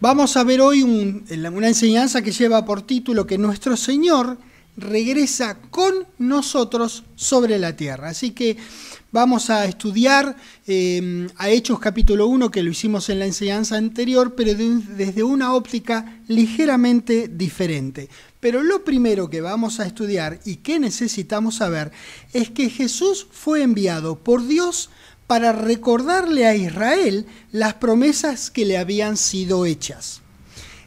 Vamos a ver hoy una enseñanza que lleva por título que nuestro Señor regresa con nosotros sobre la tierra. Así que vamos a estudiar a Hechos capítulo 1, que lo hicimos en la enseñanza anterior, pero desde una óptica ligeramente diferente. Pero lo primero que vamos a estudiar y que necesitamos saber es que Jesús fue enviado por Dios para recordarle a Israel las promesas que le habían sido hechas.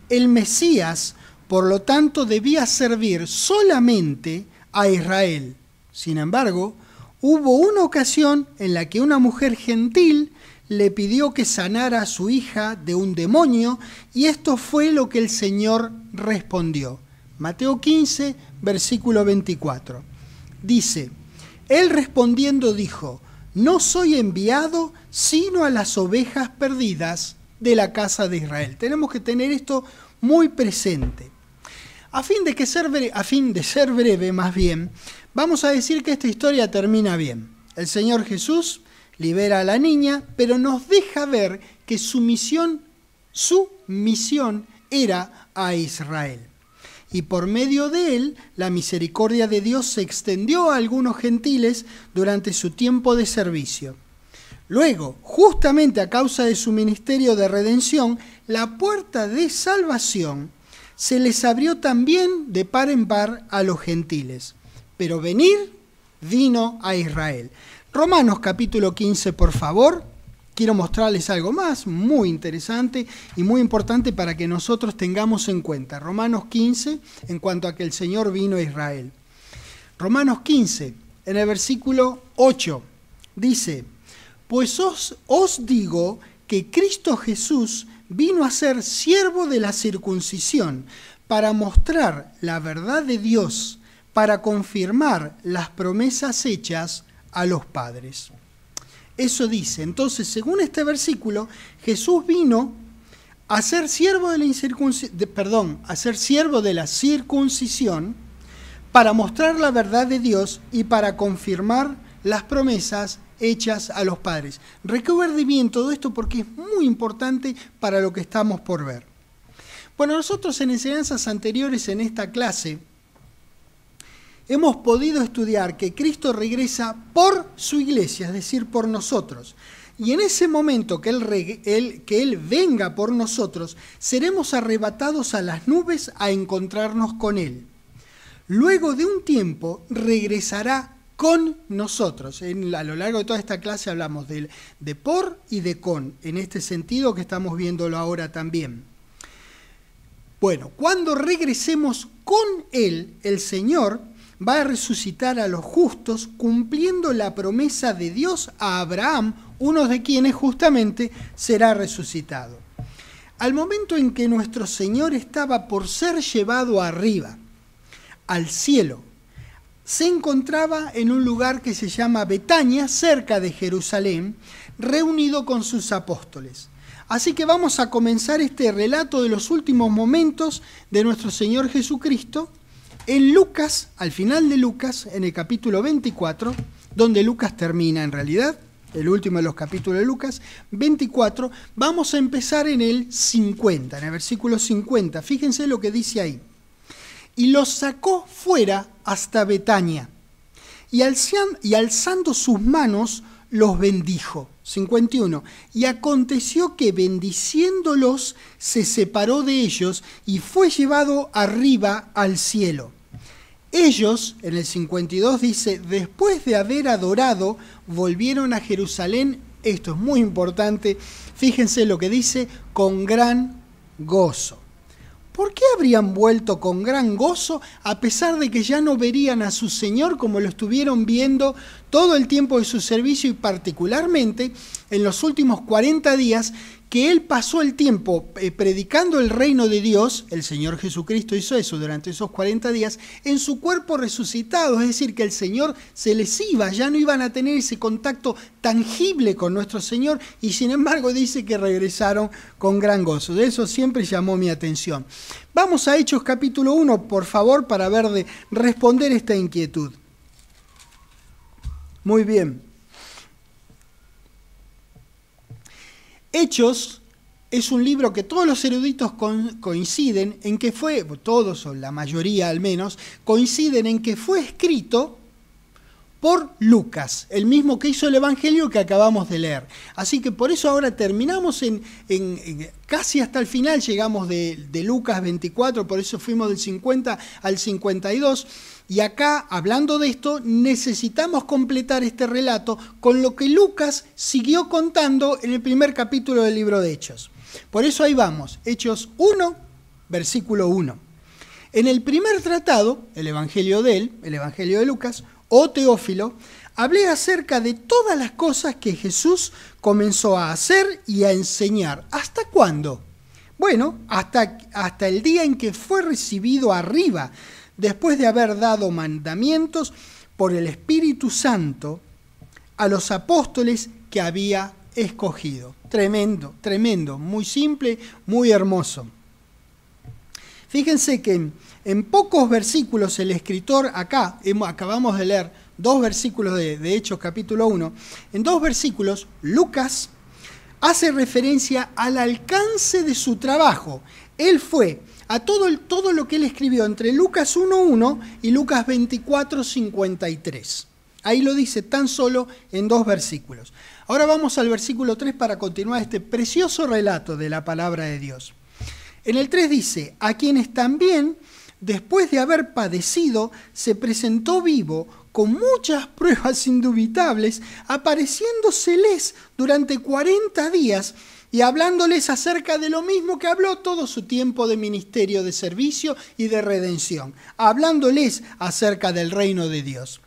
El Mesías, por lo tanto, debía servir solamente a Israel. Sin embargo, hubo una ocasión en la que una mujer gentil le pidió que sanara a su hija de un demonio, y esto fue lo que el Señor respondió. Mateo 15, versículo 24. Dice, él respondiendo dijo: no soy enviado sino a las ovejas perdidas de la casa de Israel. Tenemos que tener esto muy presente. A fin de ser breve, más bien, vamos a decir que esta historia termina bien. El Señor Jesús libera a la niña, pero nos deja ver que su misión era a Israel. Y por medio de él, la misericordia de Dios se extendió a algunos gentiles durante su tiempo de servicio. Luego, justamente a causa de su ministerio de redención, la puerta de salvación se les abrió también de par en par a los gentiles. Pero vino a Israel. Romanos capítulo 15, por favor. Quiero mostrarles algo más muy interesante y muy importante para que nosotros tengamos en cuenta. Romanos 15, en cuanto a que el Señor vino a Israel. Romanos 15, en el versículo 8, dice: pues os digo que Cristo Jesús vino a ser siervo de la circuncisión para mostrar la verdad de Dios, para confirmar las promesas hechas a los padres. Eso dice. Entonces, según este versículo, Jesús vino a ser siervo de la circuncisión para mostrar la verdad de Dios y para confirmar las promesas hechas a los padres. Recuerde bien todo esto porque es muy importante para lo que estamos por ver. Bueno, nosotros en enseñanzas anteriores en esta clase hemos podido estudiar que Cristo regresa por su iglesia, es decir, por nosotros. Y en ese momento que Él venga por nosotros, seremos arrebatados a las nubes a encontrarnos con Él. Luego de un tiempo regresará con nosotros. A lo largo de toda esta clase hablamos de por y de con, en este sentido que estamos viéndolo ahora también. Bueno, cuando regresemos con Él, el Señor va a resucitar a los justos, cumpliendo la promesa de Dios a Abraham, uno de quienes justamente será resucitado. Al momento en que nuestro Señor estaba por ser llevado arriba, al cielo, se encontraba en un lugar que se llama Betania, cerca de Jerusalén, reunido con sus apóstoles. Así que vamos a comenzar este relato de los últimos momentos de nuestro Señor Jesucristo, en Lucas, al final de Lucas, en el capítulo 24, donde Lucas termina en realidad, el último de los capítulos de Lucas, 24, vamos a empezar en el 50, en el versículo 50. Fíjense lo que dice ahí. Y los sacó fuera hasta Betania, y alzando sus manos los bendijo. 51. Y aconteció que bendiciéndolos se separó de ellos y fue llevado arriba al cielo. Ellos, en el 52 dice, después de haber adorado, volvieron a Jerusalén. Esto es muy importante. Fíjense lo que dice, con gran gozo. ¿Por qué habrían vuelto con gran gozo a pesar de que ya no verían a su Señor como lo estuvieron viendo todo el tiempo de su servicio y particularmente en los últimos 40 días que Él pasó el tiempo predicando el reino de Dios? El Señor Jesucristo hizo eso durante esos 40 días en su cuerpo resucitado, es decir, que el Señor se les iba, ya no iban a tener ese contacto tangible con nuestro Señor y sin embargo dice que regresaron con gran gozo. De eso siempre llamó mi atención. Vamos a Hechos capítulo 1, por favor, para responder esta inquietud. Muy bien. Hechos es un libro que todos los eruditos coinciden en que fue, todos o la mayoría al menos, coinciden en que fue escrito por Lucas, el mismo que hizo el Evangelio que acabamos de leer. Así que por eso ahora terminamos en casi hasta el final, llegamos de Lucas 24, por eso fuimos del 50 al 52, y acá, hablando de esto, necesitamos completar este relato con lo que Lucas siguió contando en el primer capítulo del libro de Hechos. Por eso ahí vamos, Hechos 1, versículo 1. En el primer tratado, el Evangelio de él, el Evangelio de Lucas, o Teófilo, hablé acerca de todas las cosas que Jesús comenzó a hacer y a enseñar. ¿Hasta cuándo? Bueno, hasta el día en que fue recibido arriba, después de haber dado mandamientos por el Espíritu Santo a los apóstoles que había escogido. Tremendo, tremendo, muy simple, muy hermoso. Fíjense que en pocos versículos el escritor acá, acabamos de leer 2 versículos de Hechos capítulo 1, en 2 versículos Lucas hace referencia al alcance de su trabajo. Él fue a todo lo que él escribió entre Lucas 1:1 y Lucas 24:53. Ahí lo dice tan solo en 2 versículos. Ahora vamos al versículo 3 para continuar este precioso relato de la palabra de Dios. En el 3 dice, a quienes también, después de haber padecido, se presentó vivo con muchas pruebas indubitables, apareciéndoseles durante 40 días y hablándoles acerca de lo mismo que habló todo su tiempo de ministerio, de servicio y de redención, hablándoles acerca del reino de Dios.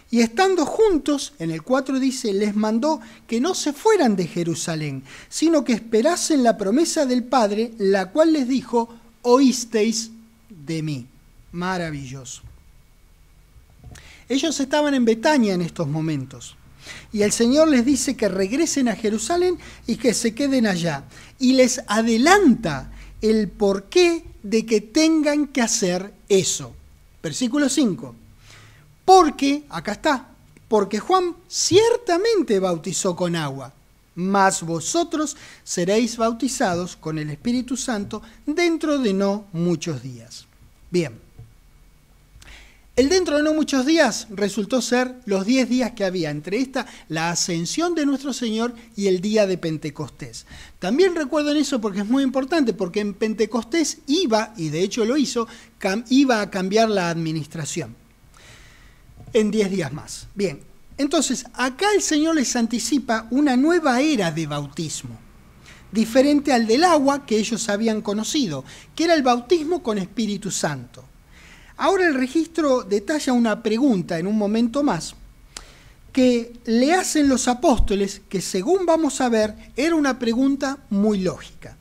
Y estando juntos, en el 4 dice, les mandó que no se fueran de Jerusalén, sino que esperasen la promesa del Padre, la cual les dijo, oísteis de mí. Maravilloso. Ellos estaban en Betania en estos momentos. Y el Señor les dice que regresen a Jerusalén y que se queden allá. Y les adelanta el porqué de que tengan que hacer eso. Versículo 5. Porque, acá está, porque Juan ciertamente bautizó con agua, mas vosotros seréis bautizados con el Espíritu Santo dentro de no muchos días. Bien. El dentro de no muchos días resultó ser los 10 días que había entre la ascensión de nuestro Señor y el día de Pentecostés. También recuerden eso porque es muy importante, porque en Pentecostés iba, y de hecho lo hizo, iba a cambiar la administración en 10 días más. Bien, entonces acá el Señor les anticipa una nueva era de bautismo, diferente al del agua que ellos habían conocido, que era el bautismo con Espíritu Santo. Ahora el registro detalla una pregunta en un momento más que le hacen los apóstoles, que según vamos a ver, era una pregunta muy lógica.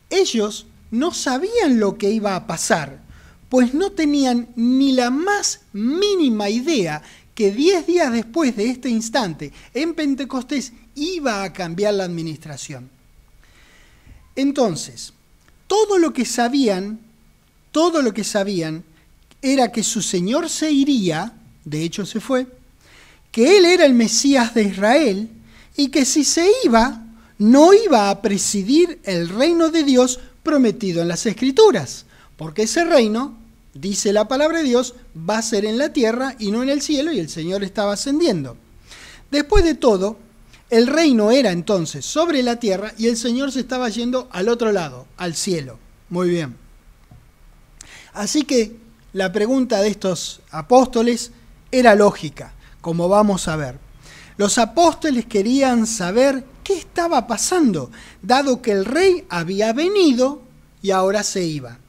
Ellos no sabían lo que iba a pasar, pues no tenían ni la más mínima idea que 10 días después de este instante, en Pentecostés, iba a cambiar la administración. Entonces, todo lo que sabían era que su Señor se iría, de hecho se fue, que Él era el Mesías de Israel y que si se iba, no iba a presidir el reino de Dios prometido en las Escrituras, porque ese reino, dice la palabra de Dios, va a ser en la tierra y no en el cielo, y el Señor estaba ascendiendo. Después de todo, el reino era entonces sobre la tierra y el Señor se estaba yendo al otro lado, al cielo. Muy bien. Así que la pregunta de estos apóstoles era lógica, como vamos a ver. Los apóstoles querían saber qué estaba pasando, dado que el rey había venido y ahora se iba.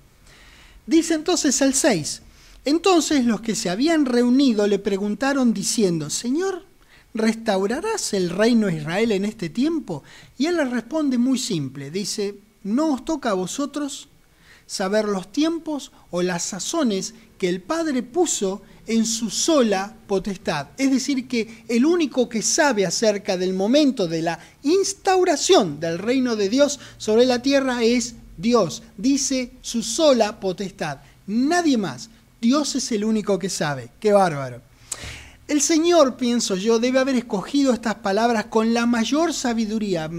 Dice entonces el 6, entonces los que se habían reunido le preguntaron diciendo, Señor, ¿restaurarás el reino de Israel en este tiempo? Y él les responde muy simple, dice, no os toca a vosotros saber los tiempos o las sazones que el Padre puso en su sola potestad. Es decir, que el único que sabe acerca del momento de la instauración del reino de Dios sobre la tierra es Dios. Dice su sola potestad. Nadie más. Dios es el único que sabe. ¡Qué bárbaro! El Señor, pienso yo, debe haber escogido estas palabras con la mayor sabiduría.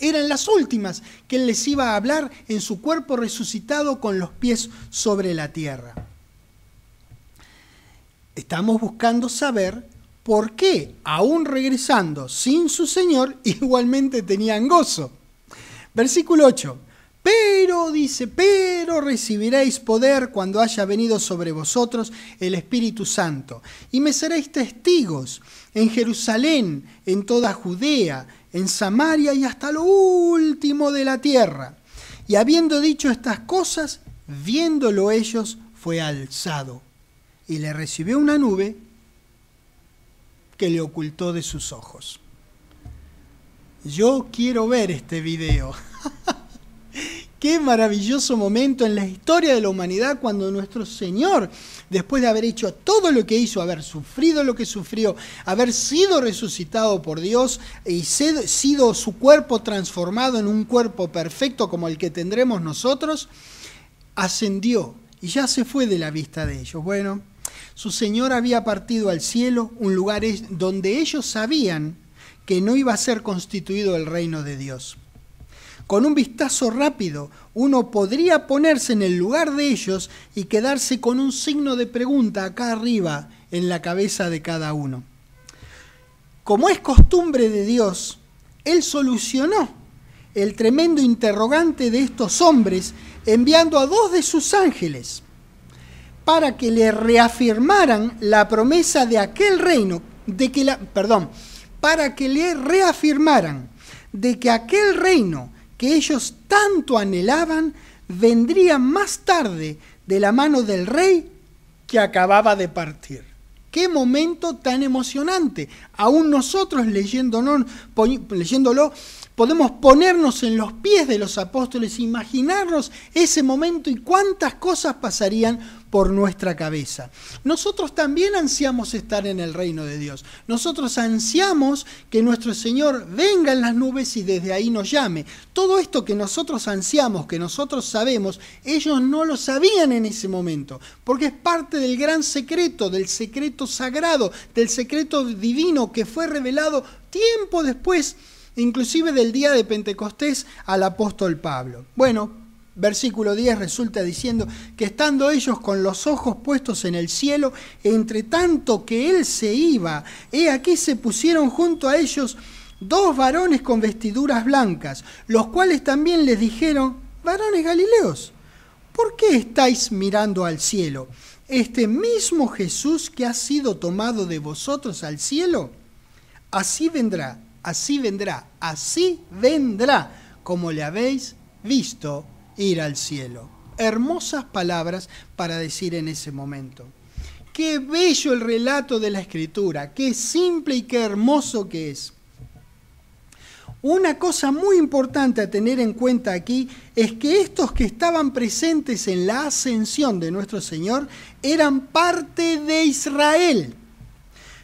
Eran las últimas que Él les iba a hablar en su cuerpo resucitado con los pies sobre la tierra. Estamos buscando saber por qué, aún regresando sin su Señor, igualmente tenían gozo. Versículo 8. Pero, dice, pero recibiréis poder cuando haya venido sobre vosotros el Espíritu Santo, y me seréis testigos en Jerusalén, en toda Judea, en Samaria y hasta lo último de la tierra. Y habiendo dicho estas cosas, viéndolo ellos, fue alzado, y le recibió una nube que le ocultó de sus ojos. Yo quiero ver este video. Qué maravilloso momento en la historia de la humanidad cuando nuestro Señor, después de haber hecho todo lo que hizo, haber sufrido lo que sufrió, haber sido resucitado por Dios y sido su cuerpo transformado en un cuerpo perfecto como el que tendremos nosotros, ascendió y ya se fue de la vista de ellos. Bueno, su Señor había partido al cielo, un lugar donde ellos sabían que no iba a ser constituido el reino de Dios. Con un vistazo rápido, uno podría ponerse en el lugar de ellos y quedarse con un signo de pregunta acá arriba en la cabeza de cada uno. Como es costumbre de Dios, Él solucionó el tremendo interrogante de estos hombres enviando a 2 de sus ángeles para que le reafirmaran la promesa de aquel reino, para que le reafirmaran de que aquel reino que ellos tanto anhelaban, vendría más tarde de la mano del rey que acababa de partir. ¡Qué momento tan emocionante! Aún nosotros leyéndolo, podemos ponernos en los pies de los apóstoles, imaginarnos ese momento y cuántas cosas pasarían por nuestra cabeza. Nosotros también ansiamos estar en el reino de Dios. Nosotros ansiamos que nuestro Señor venga en las nubes y desde ahí nos llame. Todo esto que nosotros ansiamos, que nosotros sabemos, ellos no lo sabían en ese momento, porque es parte del gran secreto, del secreto sagrado, del secreto divino que fue revelado tiempo después, inclusive del día de Pentecostés, al apóstol Pablo. Bueno, versículo 10 resulta diciendo que estando ellos con los ojos puestos en el cielo, entre tanto que él se iba, he aquí se pusieron junto a ellos 2 varones con vestiduras blancas, los cuales también les dijeron: varones Galileos, ¿por qué estáis mirando al cielo? Este mismo Jesús que ha sido tomado de vosotros al cielo, así vendrá, como le habéis visto ir al cielo. Hermosas palabras para decir en ese momento. Qué bello el relato de la Escritura, qué simple y qué hermoso que es. Una cosa muy importante a tener en cuenta aquí es que estos que estaban presentes en la ascensión de nuestro Señor eran parte de Israel.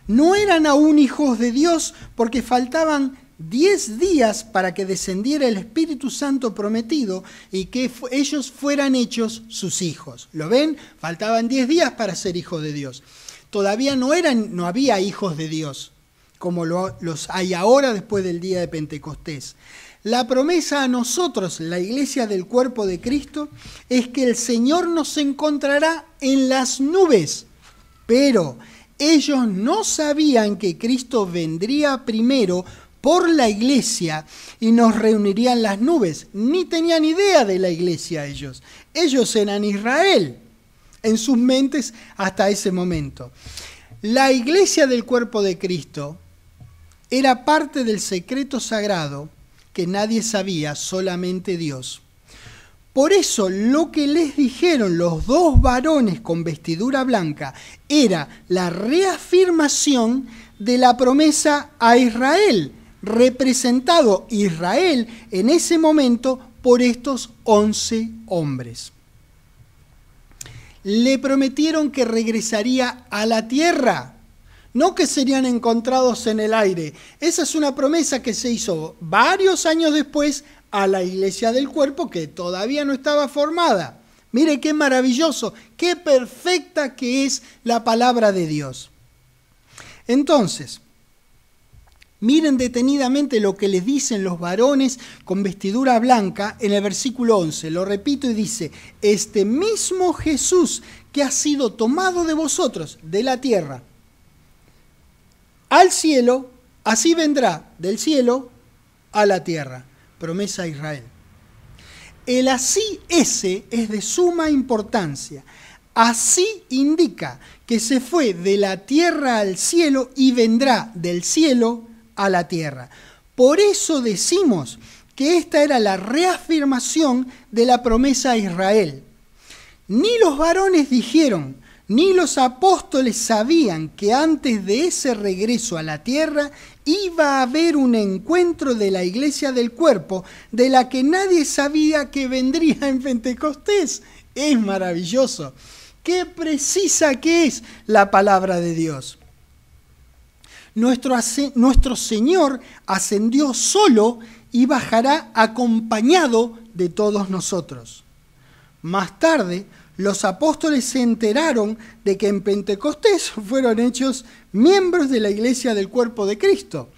No eran aún hijos de Dios porque faltaban 10 días para que descendiera el Espíritu Santo prometido y que ellos fueran hechos sus hijos. ¿Lo ven? Faltaban 10 días para ser hijos de Dios. Todavía no había hijos de Dios como los hay ahora después del día de Pentecostés. La promesa a nosotros, la iglesia del cuerpo de Cristo, es que el Señor nos encontrará en las nubes, pero ellos no sabían que Cristo vendría primero por la iglesia y nos reuniría en las nubes. Ni tenían idea de la iglesia ellos. Ellos eran Israel en sus mentes hasta ese momento. La iglesia del cuerpo de Cristo era parte del secreto sagrado que nadie sabía, solamente Dios. Por eso lo que les dijeron los 2 varones con vestidura blanca era la reafirmación de la promesa a Israel, representado Israel en ese momento por estos 11 hombres. Le prometieron que regresaría a la tierra, no que serían encontrados en el aire. Esa es una promesa que se hizo varios años después a la iglesia del cuerpo que todavía no estaba formada. Mire qué maravilloso, qué perfecta que es la palabra de Dios. Entonces, Miren detenidamente lo que les dicen los varones con vestidura blanca en el versículo 11. Lo repito y dice, este mismo Jesús que ha sido tomado de vosotros, de la tierra, al cielo, así vendrá del cielo a la tierra. Promesa a Israel. El así ese es de suma importancia. Así indica que se fue de la tierra al cielo y vendrá del cielo a la tierra. Por eso decimos que esta era la reafirmación de la promesa a Israel. Ni los varones dijeron, ni los apóstoles sabían que antes de ese regreso a la tierra iba a haber un encuentro de la iglesia del cuerpo de la que nadie sabía que vendría en Pentecostés. Es maravilloso. Qué precisa que es la palabra de Dios. Nuestro Señor ascendió solo y bajará acompañado de todos nosotros. Más tarde, los apóstoles se enteraron de que en Pentecostés fueron hechos miembros de la iglesia del cuerpo de Cristo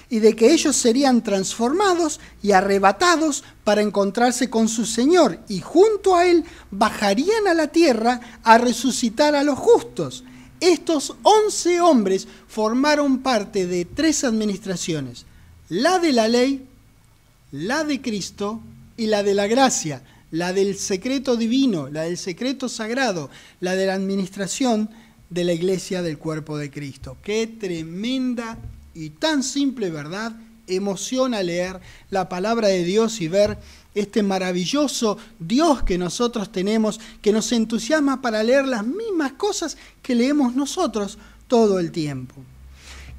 y de que ellos serían transformados y arrebatados para encontrarse con su Señor y junto a Él bajarían a la tierra a resucitar a los justos. Estos 11 hombres formaron parte de 3 administraciones, la de la ley, la de Cristo y la de la gracia, la del secreto divino, la del secreto sagrado, la de la administración de la iglesia del cuerpo de Cristo. Qué tremenda y tan simple verdad. Emociona leer la palabra de Dios y ver este maravilloso Dios que nosotros tenemos, que nos entusiasma para leer las mismas cosas que leemos nosotros todo el tiempo.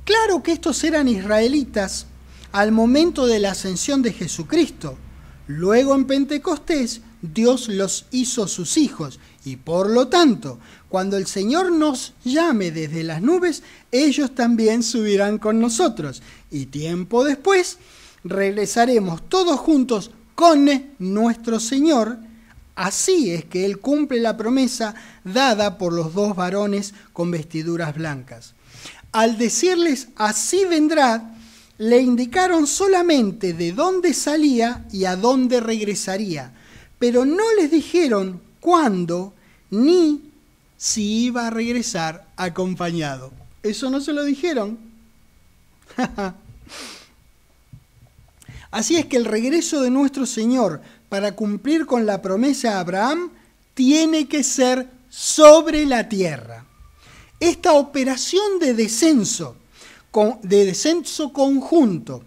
Claro que estos eran israelitas al momento de la ascensión de Jesucristo. Luego en Pentecostés Dios los hizo sus hijos y por lo tanto, cuando el Señor nos llame desde las nubes, ellos también subirán con nosotros y tiempo después regresaremos todos juntos con nuestro Señor. Así es que Él cumple la promesa dada por los 2 varones con vestiduras blancas. Al decirles así vendrá, le indicaron solamente de dónde salía y a dónde regresaría, pero no les dijeron cuándo ni si iba a regresar acompañado. Eso no se lo dijeron. Así es que el regreso de nuestro Señor para cumplir con la promesa a Abraham tiene que ser sobre la tierra. Esta operación de descenso conjunto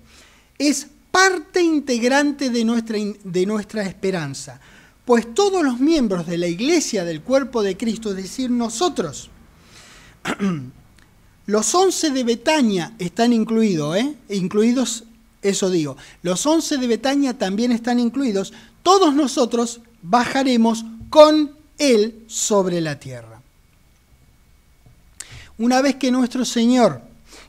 es parte integrante de nuestra esperanza, pues todos los miembros de la iglesia del cuerpo de Cristo, es decir, nosotros, los 11 de Betania están incluidos, eso digo, los 11 de Betania también están incluidos, todos nosotros bajaremos con Él sobre la tierra. Una vez que nuestro Señor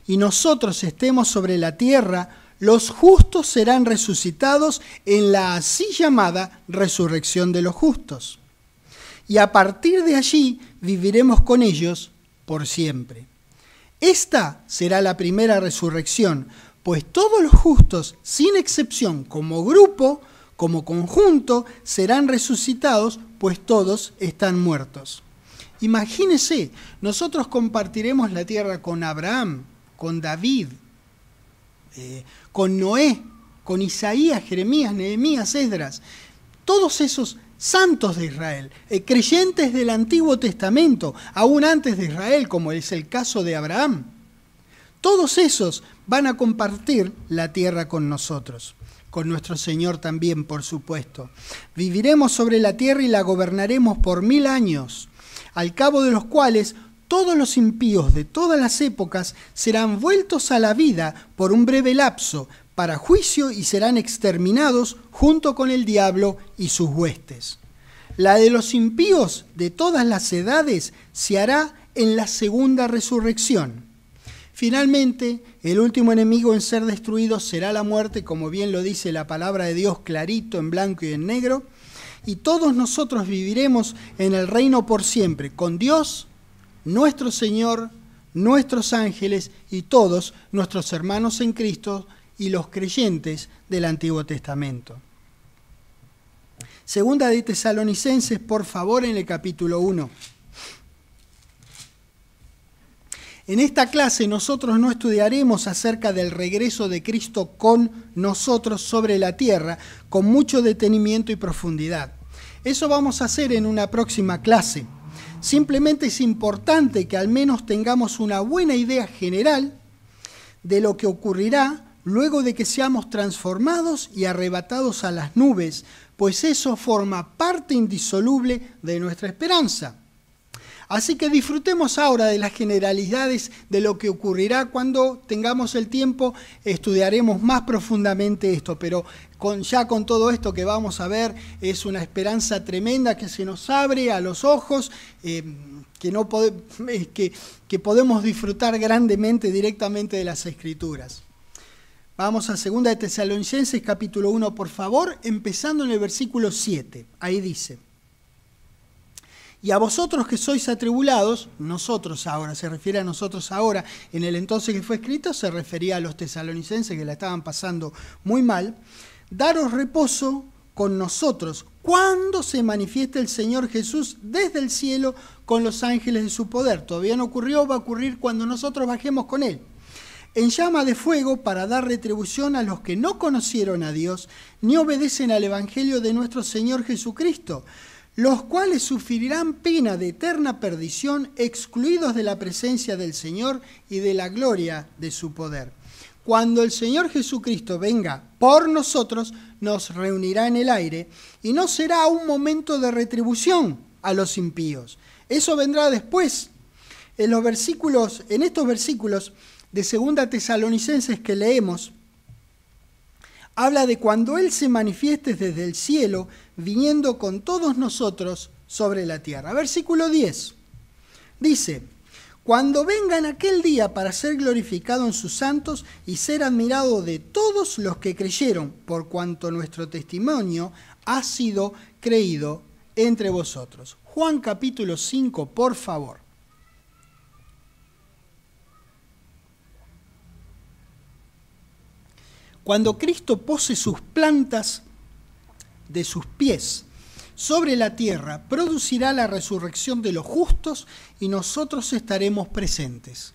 y nosotros estemos sobre la tierra, los justos serán resucitados en la así llamada resurrección de los justos. Y a partir de allí viviremos con ellos por siempre. Esta será la primera resurrección, pues todos los justos, sin excepción, como grupo, como conjunto, serán resucitados, pues todos están muertos. Imagínense, nosotros compartiremos la tierra con Abraham, con David, con Noé, con Isaías, Jeremías, Nehemías, Esdras, todos esos santos de Israel, creyentes del Antiguo Testamento, aún antes de Israel, como es el caso de Abraham. Todos esos van a compartir la tierra con nosotros, con nuestro Señor también, por supuesto. Viviremos sobre la tierra y la gobernaremos por 1000 años, al cabo de los cuales todos los impíos de todas las épocas serán vueltos a la vida por un breve lapso para juicio y serán exterminados junto con el diablo y sus huestes. La de los impíos de todas las edades se hará en la segunda resurrección. Finalmente, el último enemigo en ser destruido será la muerte, como bien lo dice la palabra de Dios clarito en blanco y en negro, y todos nosotros viviremos en el reino por siempre, con Dios, nuestro Señor, nuestros ángeles y todos nuestros hermanos en Cristo y los creyentes del Antiguo Testamento. Segunda de Tesalonicenses, por favor, en el capítulo 1. En esta clase nosotros no estudiaremos acerca del regreso de Cristo con nosotros sobre la tierra con mucho detenimiento y profundidad. Eso vamos a hacer en una próxima clase. Simplemente es importante que al menos tengamos una buena idea general de lo que ocurrirá luego de que seamos transformados y arrebatados a las nubes, pues eso forma parte indisoluble de nuestra esperanza. Así que disfrutemos ahora de las generalidades de lo que ocurrirá cuando tengamos el tiempo. Estudiaremos más profundamente esto, pero ya con todo esto que vamos a ver es una esperanza tremenda que se nos abre a los ojos, que podemos disfrutar grandemente directamente de las Escrituras. Vamos a 2 de Tesalonicenses capítulo 1, por favor, empezando en el versículo 7. Ahí dice: y a vosotros que sois atribulados, nosotros ahora, se refiere a nosotros ahora, en el entonces que fue escrito se refería a los tesalonicenses que la estaban pasando muy mal, daros reposo con nosotros cuando se manifieste el Señor Jesús desde el cielo con los ángeles de su poder. Todavía no ocurrió, va a ocurrir cuando nosotros bajemos con Él. En llama de fuego para dar retribución a los que no conocieron a Dios ni obedecen al Evangelio de nuestro Señor Jesucristo, los cuales sufrirán pena de eterna perdición, excluidos de la presencia del Señor y de la gloria de su poder. Cuando el Señor Jesucristo venga por nosotros, nos reunirá en el aire, y no será un momento de retribución a los impíos. Eso vendrá después. En estos versículos de 2 Tesalonicenses que leemos, habla de cuando Él se manifieste desde el cielo, viniendo con todos nosotros sobre la tierra. Versículo 10. Dice: cuando venga en aquel día para ser glorificado en sus santos y ser admirado de todos los que creyeron, por cuanto nuestro testimonio ha sido creído entre vosotros. Juan capítulo 5, por favor. Cuando Cristo pose sus plantas de sus pies sobre la tierra, producirá la resurrección de los justos y nosotros estaremos presentes.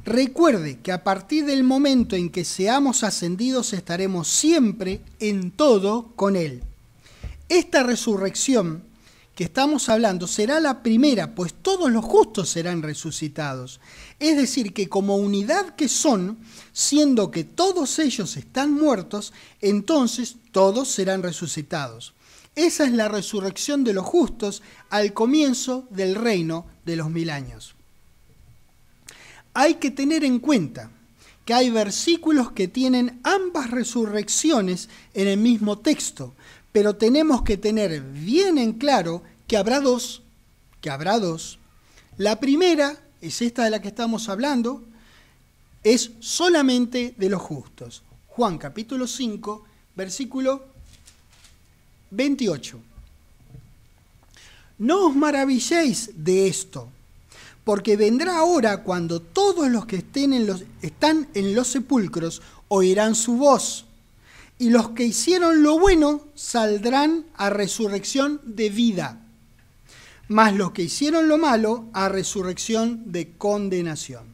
Recuerde que a partir del momento en que seamos ascendidos estaremos siempre en todo con Él. Esta resurrección que estamos hablando será la primera, pues todos los justos serán resucitados. Es decir, que como unidad que son, siendo que todos ellos están muertos, entonces todos serán resucitados. Esa es la resurrección de los justos al comienzo del reino de los 1000 años. Hay que tener en cuenta que hay versículos que tienen ambas resurrecciones en el mismo texto, pero tenemos que tener bien en claro que habrá dos. La primera, es esta de la que estamos hablando, es solamente de los justos. Juan capítulo 5, versículo 28. No os maravilléis de esto, porque vendrá hora cuando todos los que están en los sepulcros oirán su voz, y los que hicieron lo bueno saldrán a resurrección de vida, mas los que hicieron lo malo a resurrección de condenación.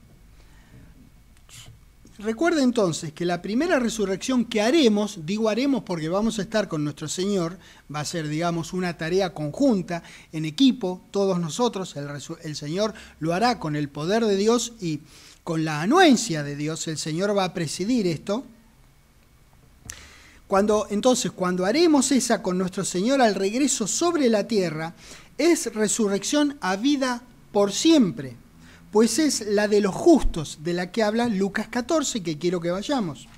Recuerda entonces que la primera resurrección que haremos, digo haremos porque vamos a estar con nuestro Señor, va a ser, digamos, una tarea conjunta, en equipo, todos nosotros, el Señor lo hará con el poder de Dios y con la anuencia de Dios, el Señor va a presidir esto. Cuando haremos esa con nuestro Señor al regreso sobre la tierra, es resurrección a vida por siempre, pues es la de los justos, de la que habla Lucas 14, que quiero que vayamos.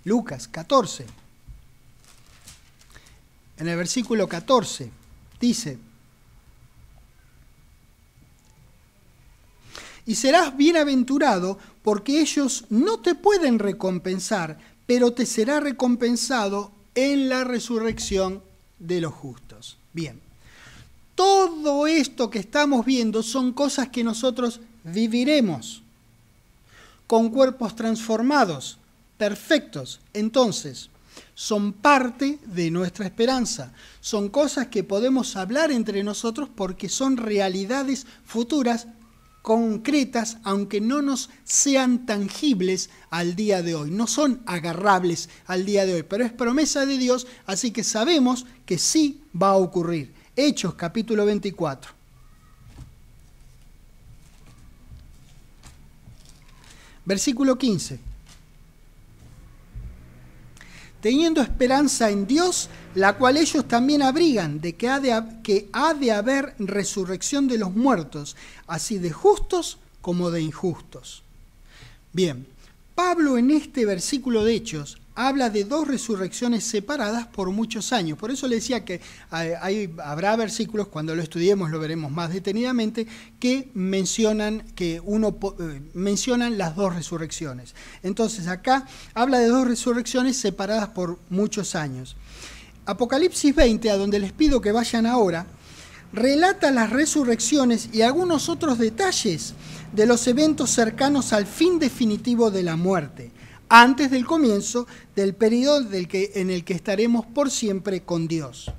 Lucas 14. En el versículo 14 dice: y serás bienaventurado porque ellos no te pueden recompensar, pero te será recompensado en la resurrección de los justos. Bien, todo esto que estamos viendo son cosas que nosotros viviremos con cuerpos transformados, perfectos. Entonces, son parte de nuestra esperanza. Son cosas que podemos hablar entre nosotros porque son realidades futuras, concretas, aunque no nos sean tangibles al día de hoy. No son agarrables al día de hoy, pero es promesa de Dios, así que sabemos que sí va a ocurrir. Hechos, capítulo 24. Versículo 15. Teniendo esperanza en Dios, la cual ellos también abrigan, de que ha de haber resurrección de los muertos, así de justos como de injustos. Bien, Pablo en este versículo de Hechos habla de dos resurrecciones separadas por muchos años. Por eso le decía que habrá versículos, cuando lo estudiemos lo veremos más detenidamente, que mencionan las dos resurrecciones. Entonces acá habla de dos resurrecciones separadas por muchos años. Apocalipsis 20, a donde les pido que vayan ahora, relata las resurrecciones y algunos otros detalles de los eventos cercanos al fin definitivo de la muerte, antes del comienzo del periodo en el que estaremos por siempre con Dios.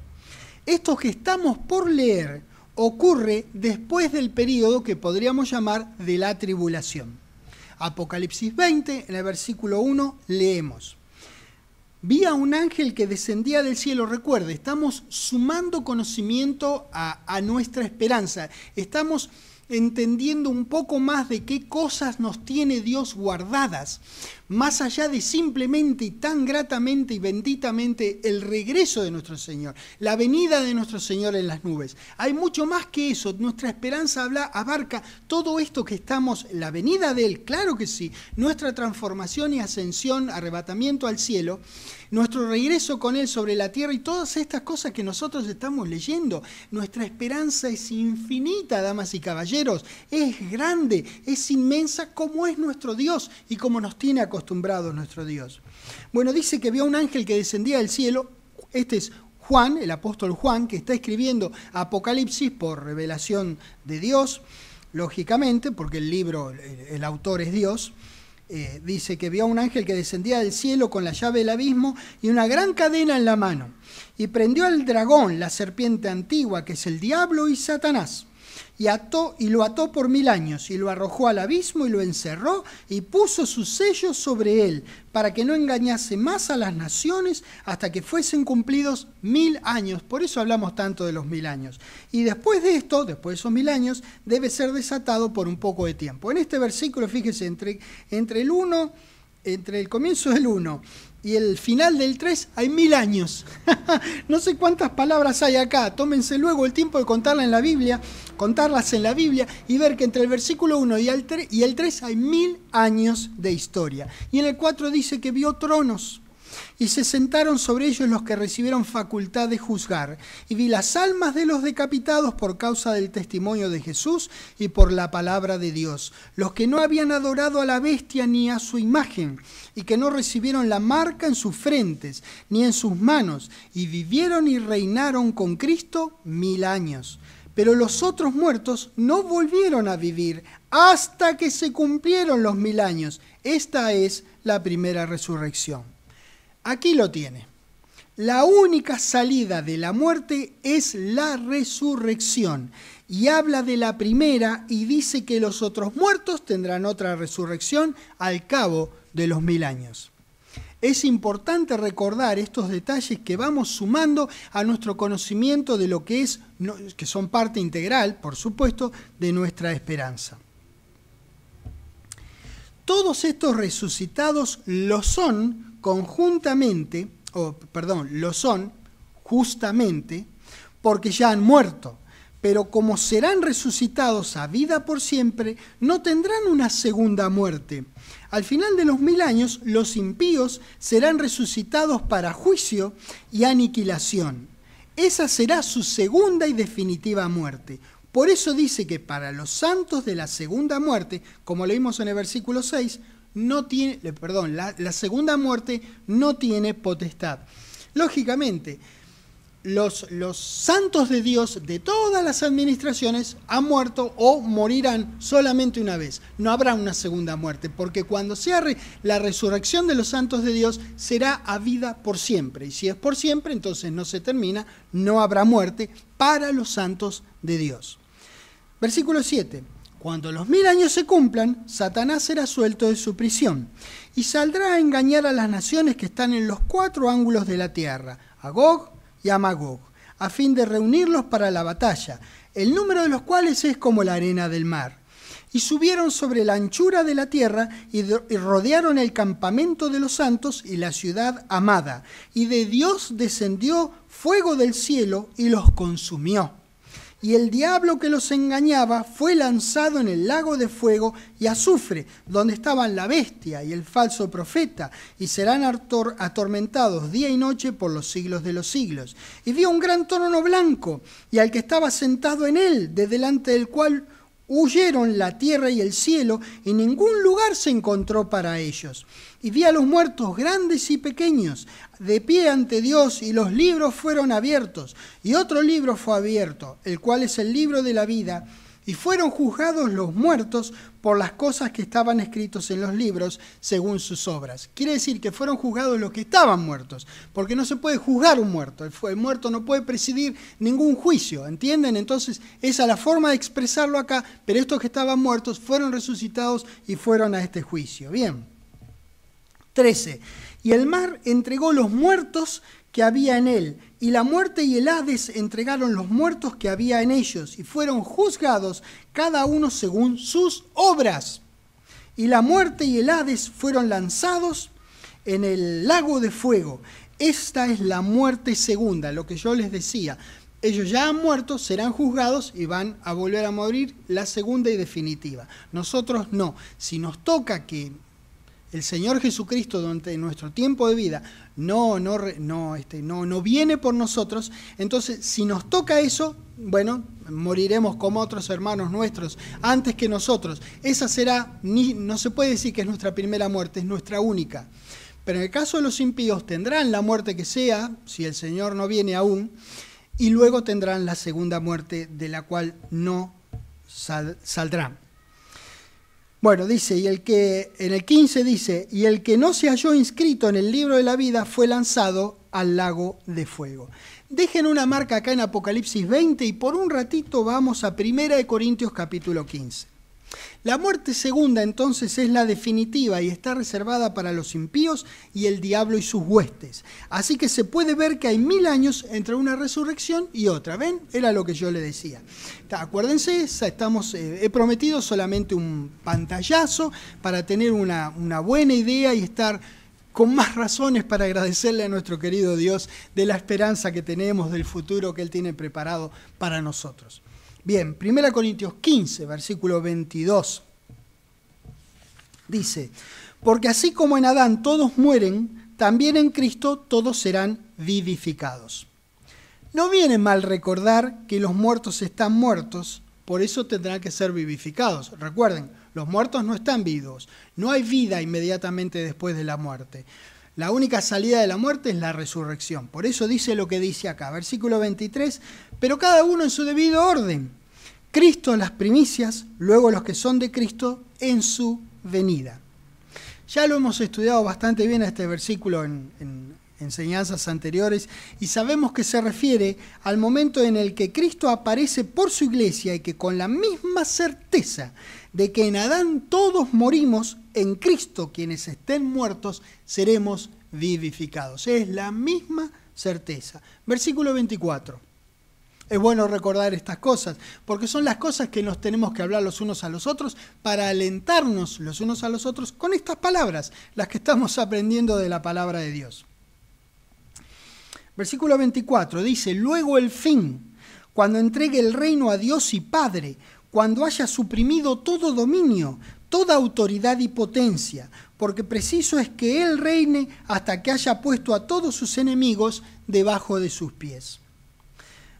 Esto que estamos por leer ocurre después del periodo que podríamos llamar de la tribulación. Apocalipsis 20, en el versículo 1, leemos: vi a un ángel que descendía del cielo. Recuerde, estamos sumando conocimiento a nuestra esperanza. Estamos entendiendo un poco más de qué cosas nos tiene Dios guardadas, más allá de simplemente y tan gratamente y benditamente el regreso de nuestro Señor, la venida de nuestro Señor en las nubes. Hay mucho más que eso. Nuestra esperanza abarca todo esto que estamos, la venida de Él, claro que sí, nuestra transformación y ascensión, arrebatamiento al cielo, nuestro regreso con Él sobre la tierra y todas estas cosas que nosotros estamos leyendo. Nuestra esperanza es infinita, damas y caballeros, es grande, es inmensa como es nuestro Dios y como nos tiene acostumbrados nuestro Dios. Bueno, dice que vio a un ángel que descendía del cielo. Este es Juan, el apóstol Juan, que está escribiendo Apocalipsis por revelación de Dios, lógicamente, porque el autor es Dios. Dice que vio a un ángel que descendía del cielo con la llave del abismo y una gran cadena en la mano. Y prendió al dragón, la serpiente antigua, que es el diablo y Satanás, y lo ató por 1000 años, y lo arrojó al abismo y lo encerró, y puso sus sellos sobre él, para que no engañase más a las naciones hasta que fuesen cumplidos 1000 años. Por eso hablamos tanto de los 1000 años. Y después de esto, después de esos 1000 años, debe ser desatado por un poco de tiempo. En este versículo, fíjese, entre el comienzo del 1 y el final del 3 hay 1000 años. No sé cuántas palabras hay acá. Tómense luego el tiempo de contarlas en la Biblia y ver que entre el versículo 1 y el 3 hay 1000 años de historia. Y en el 4 dice que vio tronos y se sentaron sobre ellos los que recibieron facultad de juzgar. Y vi las almas de los decapitados por causa del testimonio de Jesús y por la palabra de Dios, los que no habían adorado a la bestia ni a su imagen, y que no recibieron la marca en sus frentes ni en sus manos, y vivieron y reinaron con Cristo 1000 años. Pero los otros muertos no volvieron a vivir hasta que se cumplieron los 1000 años. Esta es la primera resurrección. Aquí lo tiene. La única salida de la muerte es la resurrección. Y habla de la primera y dice que los otros muertos tendrán otra resurrección al cabo de los 1000 años. Es importante recordar estos detalles que vamos sumando a nuestro conocimiento de lo que es, que son parte integral, por supuesto, de nuestra esperanza. Todos estos resucitados lo son justamente porque ya han muerto, pero como serán resucitados a vida por siempre, no tendrán una segunda muerte. Al final de los 1000 años, los impíos serán resucitados para juicio y aniquilación. Esa será su segunda y definitiva muerte. Por eso dice que para los santos de la segunda muerte, como leímos en el versículo 6, la segunda muerte no tiene potestad. Lógicamente, los santos de Dios de todas las administraciones han muerto o morirán solamente una vez. No habrá una segunda muerte, porque cuando sea la resurrección de los santos de Dios será a vida por siempre. Y si es por siempre, entonces no se termina, no habrá muerte para los santos de Dios. Versículo 7. Cuando los 1000 años se cumplan, Satanás será suelto de su prisión y saldrá a engañar a las naciones que están en los 4 ángulos de la tierra, a Gog y a Magog, a fin de reunirlos para la batalla, el número de los cuales es como la arena del mar. Y subieron sobre la anchura de la tierra y rodearon el campamento de los santos y la ciudad amada. Y de Dios descendió fuego del cielo y los consumió. Y el diablo que los engañaba fue lanzado en el lago de fuego y azufre, donde estaban la bestia y el falso profeta, y serán atormentados día y noche por los siglos de los siglos. Y vio un gran trono blanco, y al que estaba sentado en él, de delante del cual huyeron la tierra y el cielo, y ningún lugar se encontró para ellos. Y vi a los muertos grandes y pequeños, de pie ante Dios, y los libros fueron abiertos. Y otro libro fue abierto, el cual es el libro de la vida. Y fueron juzgados los muertos por las cosas que estaban escritos en los libros, según sus obras. Quiere decir que fueron juzgados los que estaban muertos, porque no se puede juzgar un muerto. El muerto no puede presidir ningún juicio, ¿entienden? Entonces, esa es la forma de expresarlo acá, pero estos que estaban muertos fueron resucitados y fueron a este juicio. Bien. 13. Y el mar entregó los muertos que había en él, y la muerte y el Hades entregaron los muertos que había en ellos, y fueron juzgados cada uno según sus obras. Y la muerte y el Hades fueron lanzados en el lago de fuego. Esta es la muerte segunda, lo que yo les decía. Ellos ya han muerto, serán juzgados y van a volver a morir, la segunda y definitiva. Nosotros no. Si nos toca que el Señor Jesucristo durante nuestro tiempo de vida no viene por nosotros, entonces si nos toca eso, bueno, moriremos como otros hermanos nuestros antes que nosotros. Esa será, no se puede decir que es nuestra primera muerte, es nuestra única. Pero en el caso de los impíos tendrán la muerte que sea, si el Señor no viene aún, y luego tendrán la segunda muerte de la cual no saldrán. Bueno, dice, en el 15 dice, y el que no se halló inscrito en el libro de la vida fue lanzado al lago de fuego. Dejen una marca acá en Apocalipsis 20 y por un ratito vamos a 1 Corintios capítulo 15. La muerte segunda entonces es la definitiva y está reservada para los impíos y el diablo y sus huestes. Así que se puede ver que hay 1000 años entre una resurrección y otra. ¿Ven? Era lo que yo le decía. Acuérdense, he prometido solamente un pantallazo para tener una buena idea y estar con más razones para agradecerle a nuestro querido Dios de la esperanza que tenemos del futuro que Él tiene preparado para nosotros. Bien, 1 Corintios 15, versículo 22, dice, porque así como en Adán todos mueren, también en Cristo todos serán vivificados. No viene mal recordar que los muertos están muertos, por eso tendrán que ser vivificados. Recuerden, los muertos no están vivos, no hay vida inmediatamente después de la muerte. La única salida de la muerte es la resurrección. Por eso dice lo que dice acá, versículo 23, pero cada uno en su debido orden. Cristo las primicias, luego los que son de Cristo en su venida. Ya lo hemos estudiado bastante bien a este versículo en enseñanzas anteriores y sabemos que se refiere al momento en el que Cristo aparece por su iglesia y que con la misma certeza de que en Adán todos morimos, en Cristo quienes estén muertos seremos vivificados. Es la misma certeza. Versículo 24. Es bueno recordar estas cosas, porque son las cosas que nos tenemos que hablar los unos a los otros para alentarnos los unos a los otros con estas palabras, las que estamos aprendiendo de la palabra de Dios. Versículo 24 dice, luego el fin, cuando entregue el reino a Dios y Padre, cuando haya suprimido todo dominio, toda autoridad y potencia, porque preciso es que Él reine hasta que haya puesto a todos sus enemigos debajo de sus pies.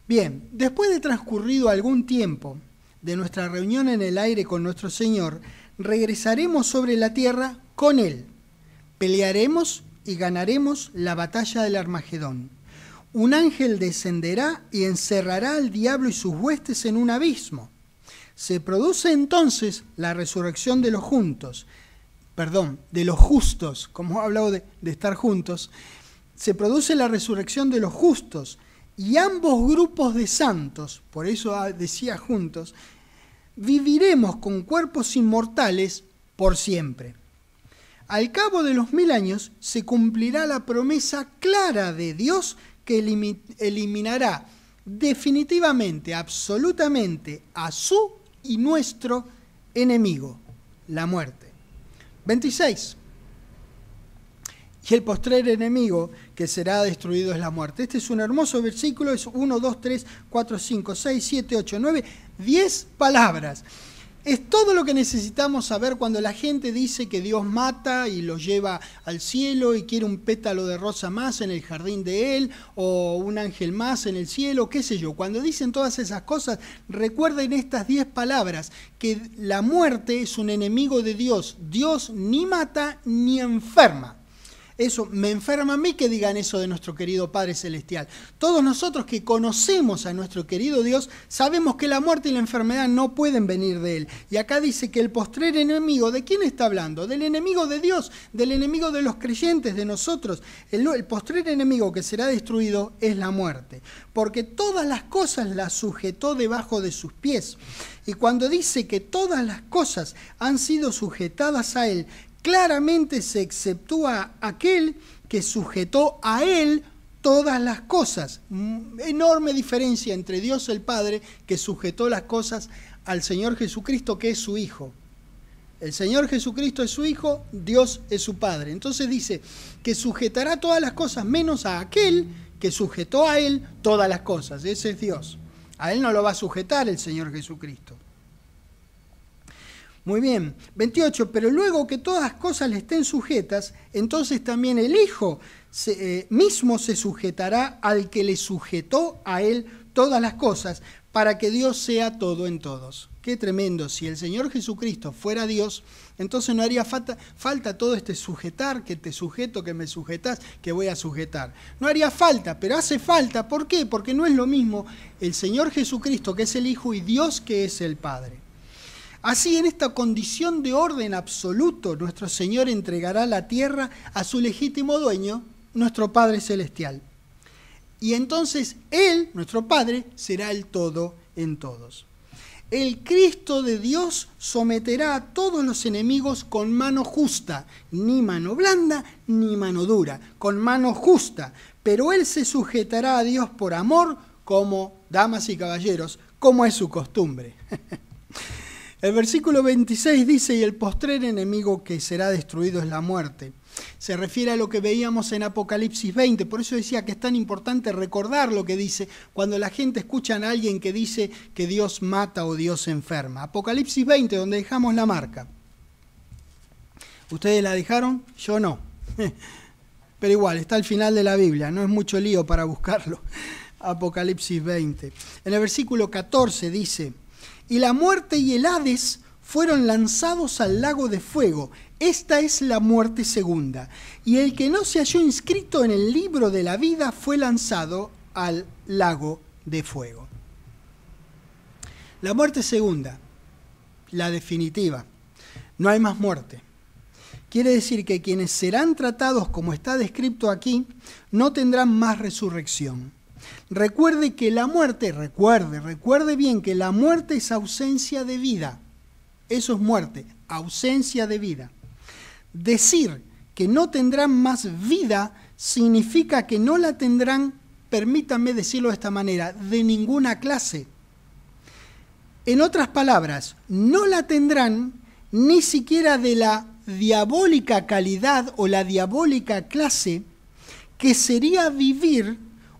Bien, después de transcurrido algún tiempo de nuestra reunión en el aire con nuestro Señor, regresaremos sobre la tierra con Él. Pelearemos y ganaremos la batalla del Armagedón. un ángel descenderá y encerrará al diablo y sus huestes en un abismo. Se produce entonces la resurrección de los justos, como he hablado de estar juntos, se produce la resurrección de los justos, y ambos grupos de santos, por eso decía juntos, viviremos con cuerpos inmortales por siempre. Al cabo de los 1000 años se cumplirá la promesa clara de Dios que eliminará definitivamente, absolutamente, a su y nuestro enemigo, la muerte. 26. Y el postrer enemigo que será destruido es la muerte. Este es un hermoso versículo, es 1, 2, 3, 4, 5, 6, 7, 8, 9, 10 palabras. Es todo lo que necesitamos saber cuando la gente dice que Dios mata y lo lleva al cielo y quiere un pétalo de rosa más en el jardín de él o un ángel más en el cielo, qué sé yo. Cuando dicen todas esas cosas, recuerden estas 10 palabras, que la muerte es un enemigo de Dios. Dios ni mata ni enferma. Eso me enferma a mí que digan eso de nuestro querido Padre Celestial. Todos nosotros que conocemos a nuestro querido Dios sabemos que la muerte y la enfermedad no pueden venir de Él. Y acá dice que el postrer enemigo, ¿de quién está hablando? Del enemigo de Dios, del enemigo de los creyentes, de nosotros. El postrer enemigo que será destruido es la muerte, porque todas las cosas las sujetó debajo de sus pies. Y cuando dice que todas las cosas han sido sujetadas a Él, claramente se exceptúa aquel que sujetó a Él todas las cosas. Enorme diferencia entre Dios el Padre, que sujetó las cosas, al Señor Jesucristo, que es su Hijo. El Señor Jesucristo es su Hijo, Dios es su Padre. Entonces dice que sujetará todas las cosas menos a aquel que sujetó a Él todas las cosas. Ese es Dios. A Él no lo va a sujetar el Señor Jesucristo. Muy bien, 28, pero luego que todas las cosas le estén sujetas, entonces también el Hijo mismo se sujetará al que le sujetó a Él todas las cosas, para que Dios sea todo en todos. Qué tremendo, si el Señor Jesucristo fuera Dios, entonces no haría falta todo este sujetar, que te sujeto, que me sujetas, que voy a sujetar. No haría falta, pero hace falta. ¿Por qué? Porque no es lo mismo el Señor Jesucristo, que es el Hijo, y Dios, que es el Padre. Así, en esta condición de orden absoluto, nuestro Señor entregará la tierra a su legítimo dueño, nuestro Padre Celestial. Y entonces Él, nuestro Padre, será el todo en todos. El Cristo de Dios someterá a todos los enemigos con mano justa, ni mano blanda, ni mano dura, con mano justa. Pero Él se sujetará a Dios por amor, como, damas y caballeros, como es su costumbre. El versículo 26 dice, y el postrer enemigo que será destruido es la muerte. Se refiere a lo que veíamos en Apocalipsis 20, por eso decía que es tan importante recordar lo que dice cuando la gente escucha a alguien que dice que Dios mata o Dios enferma. Apocalipsis 20, donde dejamos la marca. ¿Ustedes la dejaron? Yo no. Pero igual, está al final de la Biblia, no es mucho lío para buscarlo. Apocalipsis 20. En el versículo 14 dice, y la muerte y el Hades fueron lanzados al lago de fuego. Esta es la muerte segunda. Y el que no se halló inscrito en el libro de la vida fue lanzado al lago de fuego. La muerte segunda, la definitiva. No hay más muerte. Quiere decir que quienes serán tratados como está descrito aquí, no tendrán más resurrección. Recuerde que la muerte, recuerde bien que la muerte es ausencia de vida. Eso es muerte, ausencia de vida. Decir que no tendrán más vida significa que no la tendrán, permítanme decirlo de esta manera, de ninguna clase. En otras palabras, no la tendrán ni siquiera de la diabólica calidad o la diabólica clase que sería vivir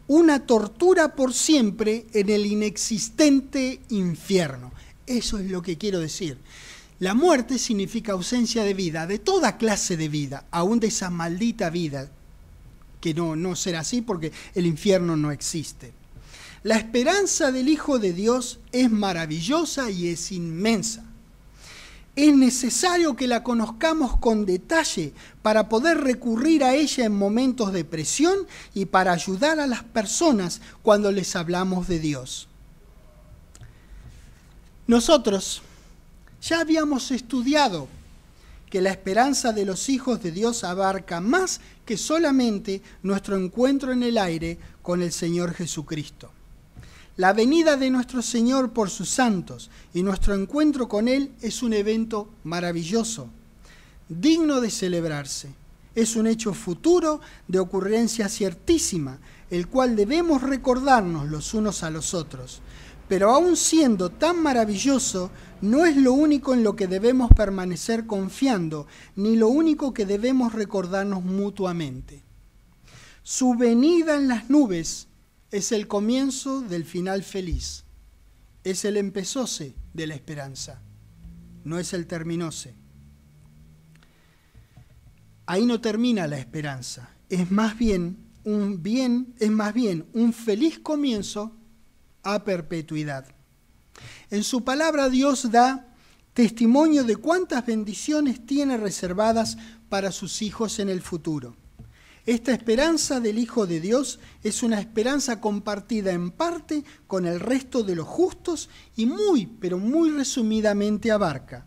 una tortura por siempre en el inexistente infierno. Eso es lo que quiero decir. La muerte significa ausencia de vida, de toda clase de vida, aún de esa maldita vida, que no será así porque el infierno no existe. La esperanza del Hijo de Dios es maravillosa y es inmensa. Es necesario que la conozcamos con detalle para poder recurrir a ella en momentos de presión y para ayudar a las personas cuando les hablamos de Dios. Nosotros ya habíamos estudiado que la esperanza de los hijos de Dios abarca más que solamente nuestro encuentro en el aire con el Señor Jesucristo. La venida de nuestro Señor por sus santos y nuestro encuentro con Él es un evento maravilloso, digno de celebrarse. Es un hecho futuro de ocurrencia ciertísima, el cual debemos recordarnos los unos a los otros. Pero aun siendo tan maravilloso, no es lo único en lo que debemos permanecer confiando, ni lo único que debemos recordarnos mutuamente. Su venida en las nubes es el comienzo del final feliz. Es el empezóse de la esperanza, no es el terminóse. Ahí no termina la esperanza, es más bien un feliz comienzo a perpetuidad. En su palabra Dios da testimonio de cuántas bendiciones tiene reservadas para sus hijos en el futuro. Esta esperanza del Hijo de Dios es una esperanza compartida en parte con el resto de los justos y pero muy resumidamente abarca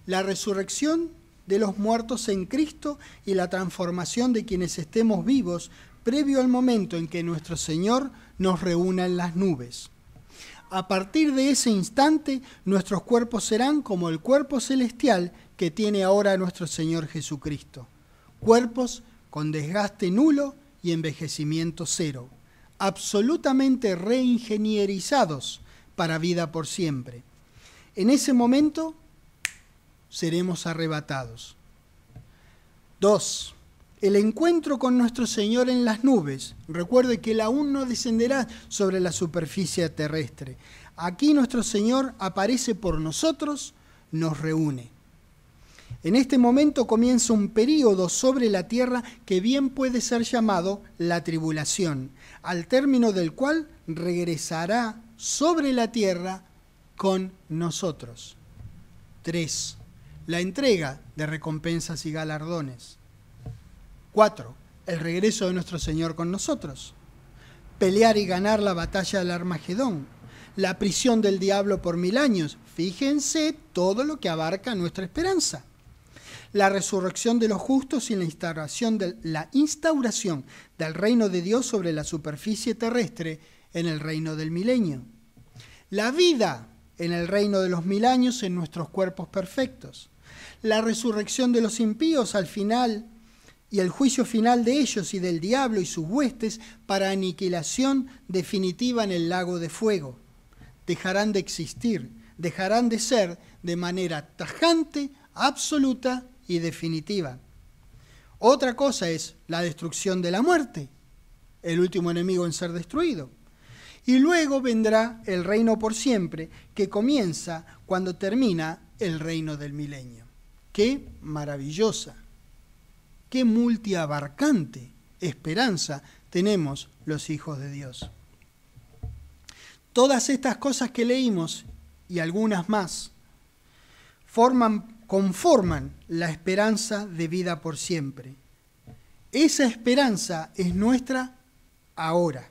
la resurrección de los muertos en Cristo y la transformación de quienes estemos vivos previo al momento en que nuestro Señor nos reúna en las nubes. A partir de ese instante, nuestros cuerpos serán como el cuerpo celestial que tiene ahora nuestro Señor Jesucristo. Cuerpos con desgaste nulo y envejecimiento cero, absolutamente reingenierizados para vida por siempre. En ese momento seremos arrebatados. 2. El encuentro con nuestro Señor en las nubes. Recuerde que Él aún no descenderá sobre la superficie terrestre. Aquí nuestro Señor aparece por nosotros, nos reúne. En este momento comienza un período sobre la tierra que bien puede ser llamado la tribulación, al término del cual regresará sobre la tierra con nosotros. 3. La entrega de recompensas y galardones. 4. El regreso de nuestro Señor con nosotros. Pelear y ganar la batalla del Armagedón. La prisión del diablo por 1000 años. Fíjense todo lo que abarca nuestra esperanza. La resurrección de los justos y la instauración del reino de Dios sobre la superficie terrestre en el reino del milenio. La vida en el reino de los 1000 años en nuestros cuerpos perfectos. La resurrección de los impíos al final y el juicio final de ellos y del diablo y sus huestes para aniquilación definitiva en el lago de fuego. Dejarán de existir, dejarán de ser de manera tajante, absoluta y definitiva. Otra cosa es la destrucción de la muerte, el último enemigo en ser destruido. Y luego vendrá el reino por siempre, que comienza cuando termina el reino del milenio. ¡Qué maravillosa! ¡Qué multiabarcante esperanza tenemos los hijos de Dios! Todas estas cosas que leímos, y algunas más, conforman la esperanza de vida por siempre. Esa esperanza es nuestra ahora,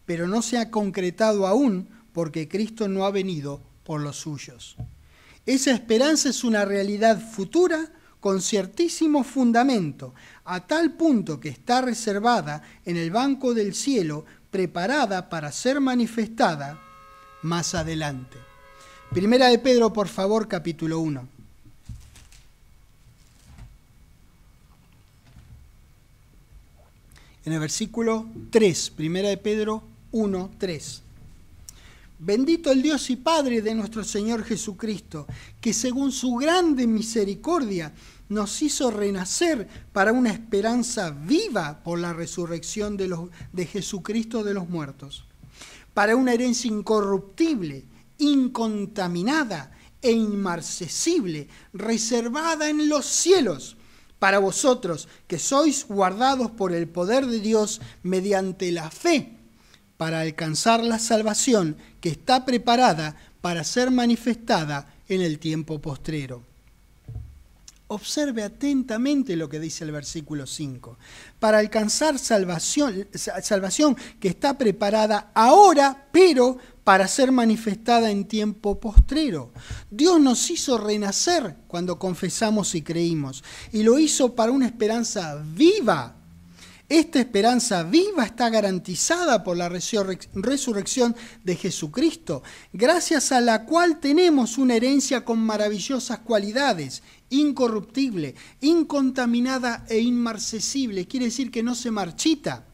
pero no se ha concretado aún porque Cristo no ha venido por los suyos. Esa esperanza es una realidad futura con ciertísimo fundamento, a tal punto que está reservada en el banco del cielo, preparada para ser manifestada más adelante. Primera de Pedro, por favor, capítulo 1. En el versículo 3, Primera de Pedro 1, 3. Bendito el Dios y Padre de nuestro Señor Jesucristo, que según su grande misericordia nos hizo renacer para una esperanza viva por la resurrección de Jesucristo de los muertos, para una herencia incorruptible, incontaminada e inmarcesible, reservada en los cielos, para vosotros que sois guardados por el poder de Dios mediante la fe, para alcanzar la salvación que está preparada para ser manifestada en el tiempo postrero. Observe atentamente lo que dice el versículo 5. Para alcanzar salvación que está preparada ahora, pero para ser manifestada en tiempo postrero. Dios nos hizo renacer cuando confesamos y creímos, y lo hizo para una esperanza viva. Esta esperanza viva está garantizada por la resurrección de Jesucristo, gracias a la cual tenemos una herencia con maravillosas cualidades, incorruptible, incontaminada e inmarcesible. Quiere decir que no se marchita.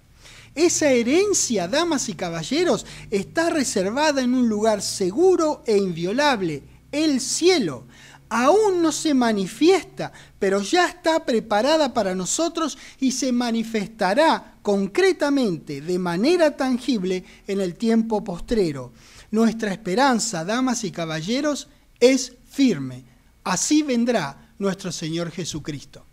Esa herencia, damas y caballeros, está reservada en un lugar seguro e inviolable, el cielo. Aún no se manifiesta, pero ya está preparada para nosotros y se manifestará concretamente, de manera tangible, en el tiempo postrero. Nuestra esperanza, damas y caballeros, es firme. Así vendrá nuestro Señor Jesucristo.